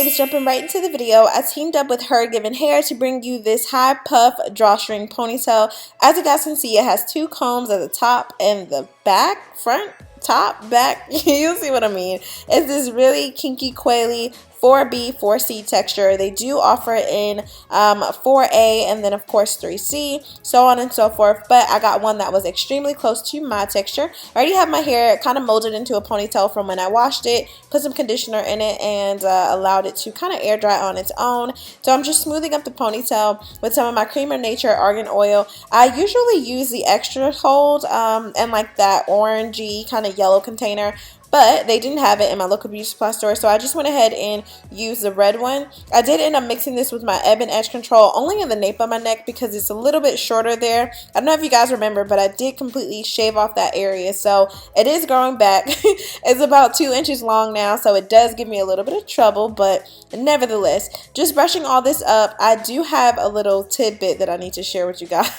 babes, jumping right into the video. I teamed up with Hergivenhair to bring you this high puff drawstring ponytail. As you guys can see, it has two combs at the top and the back, front, top, back. You'll see what I mean. It's this really kinky, coily 4B, 4C texture. They do offer it in 4A and then of course 3C, so on and so forth, but I got one that was extremely close to my texture. I already have my hair kind of molded into a ponytail from when I washed it, put some conditioner in it, and allowed it to kind of air dry on its own. So I'm just smoothing up the ponytail with some of my Cream of Nature argan oil. I usually use the extra hold and like that orangey kind of yellow container, but they didn't have it in my local beauty supply store, so I just went ahead and used the red one. I did end up mixing this with my Ebon Edge Control only in the nape of my neck because it's a little bit shorter there. I don't know if you guys remember, but I did completely shave off that area, so it is growing back. It's about 2 inches long now, so it does give me a little bit of trouble, but nevertheless, just brushing all this up, I do have a little tidbit that I need to share with you guys.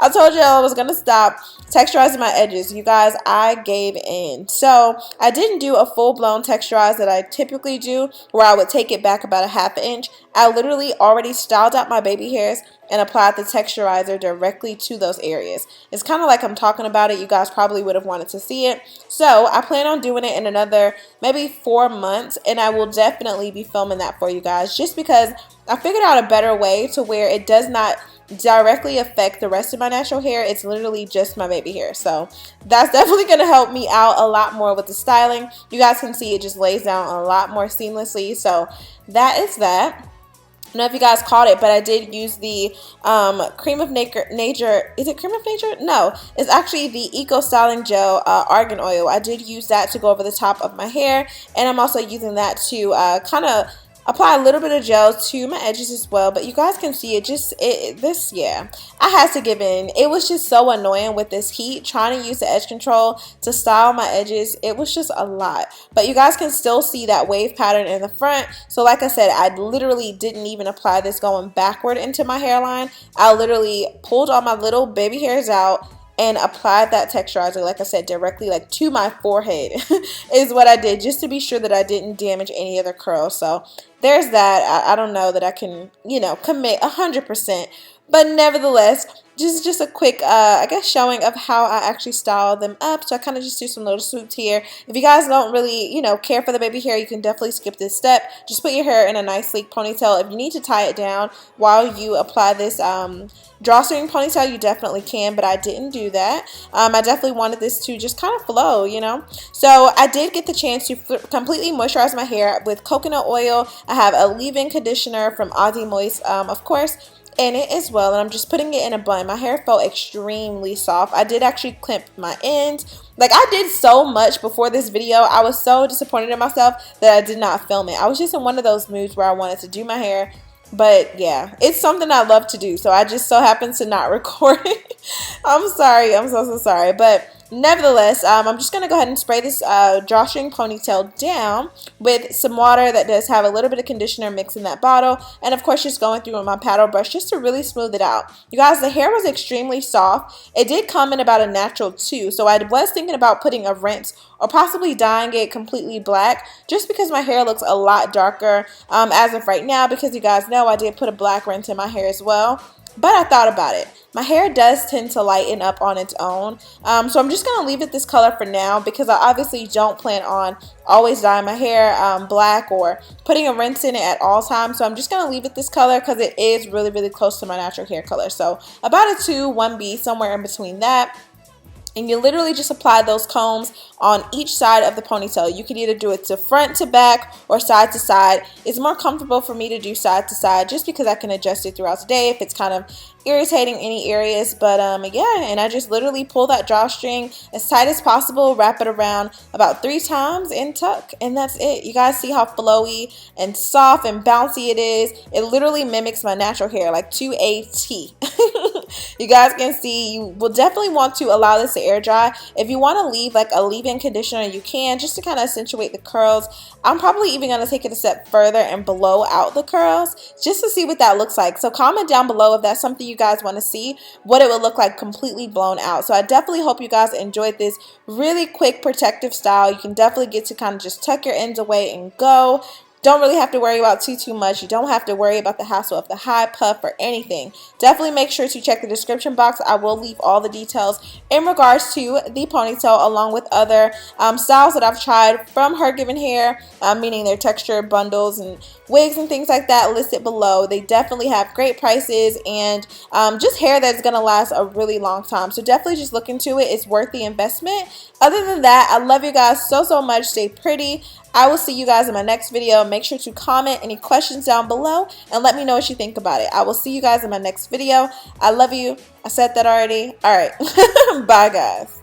I told you I was going to stop texturizing my edges. You guys, I gave in. So I didn't do a full-blown texturize that I typically do where I would take it back about a ½ inch. I literally already styled out my baby hairs and applied the texturizer directly to those areas. It's kind of like I'm talking about it. You guys probably would have wanted to see it. So I plan on doing it in another maybe 4 months, and I will definitely be filming that for you guys just because I figured out a better way to where it does not directly affect the rest of my natural hair. It's literally just my baby hair, so that's definitely going to help me out a lot more with the styling. You guys can see it just lays down a lot more seamlessly, so that is that. I don't know if you guys caught it, but I did use the Cream of Nature. Is it Cream of Nature? No, it's actually the Eco Styling Gel Argan Oil. I did use that to go over the top of my hair, and I'm also using that to kind of apply a little bit of gel to my edges as well. But you guys can see yeah, I had to give in. It was just so annoying with this heat trying to use the edge control to style my edges. It was just a lot, but you guys can still see that wave pattern in the front. So like I said, I literally didn't even apply this going backward into my hairline. I literally pulled all my little baby hairs out and applied that texturizer, like I said, directly like to my forehead is what I did, just to be sure that I didn't damage any other curls. So there's that. I don't know that I can, you know, commit 100%, but nevertheless, just a quick, I guess, showing of how I actually style them up. So I kind of just do some little swoops here. If you guys don't really, you know, care for the baby hair, you can definitely skip this step. Just put your hair in a nice sleek ponytail. If you need to tie it down while you apply this drawstring ponytail, you definitely can, but I didn't do that. I definitely wanted this to just kind of flow, you know. So I did get the chance to completely moisturize my hair with coconut oil. I have a leave-in conditioner from Aussie Moist, of course, in it as well, and I'm just putting it in a bun. My hair felt extremely soft. I did actually clip my ends. Like, I did so much before this video. I was so disappointed in myself that I did not film it. I was just in one of those moods where I wanted to do my hair. But yeah, it's something I love to do, so I just so happened to not record it. I'm sorry. I'm so sorry. But nevertheless, I'm just going to go ahead and spray this drawstring ponytail down with some water that does have a little bit of conditioner mixed in that bottle. And of course, just going through with my paddle brush just to really smooth it out. You guys, the hair was extremely soft. It did come in about a natural 2. So I was thinking about putting a rinse or possibly dyeing it completely black, just because my hair looks a lot darker as of right now, because you guys know I did put a black rinse in my hair as well. But I thought about it. My hair does tend to lighten up on its own. So I'm just going to leave it this color for now, because I obviously don't plan on always dyeing my hair black or putting a rinse in it at all times. So I'm just going to leave it this color because it is really, really close to my natural hair color. So about a 2, 1B, somewhere in between that. And you literally just apply those combs on each side of the ponytail. You can either do it to front to back or side to side. It's more comfortable for me to do side to side just because I can adjust it throughout the day if it's kind of irritating any areas. But yeah, and I just literally pull that drawstring as tight as possible, wrap it around about 3 times and tuck, and that's it. You guys see how flowy and soft and bouncy it is. It literally mimics my natural hair like to a T. You guys can see. You will definitely want to allow this to air dry. If you want to leave like a leave-in conditioner, you can, just to kind of accentuate the curls. I'm probably even going to take it a step further and blow out the curls just to see what that looks like. So comment down below if that's something you guys want to see, what it would look like completely blown out. So I definitely hope you guys enjoyed this really quick protective style. You can definitely get to kind of just tuck your ends away and go. don't really have to worry about too much. You don't have to worry about the hassle of the high puff or anything. Definitely make sure to check the description box. I will leave all the details in regards to the ponytail, along with other styles that I've tried from Hergivenhair, meaning their texture bundles and wigs and things like that, listed below. They definitely have great prices and just hair that's going to last a really long time. So definitely just look into it. It's worth the investment. Other than that, I love you guys so much. Stay pretty. I will see you guys in my next video. Make sure to comment any questions down below and let me know what you think about it. I will see you guys in my next video. I love you. I said that already. All right. Bye, guys.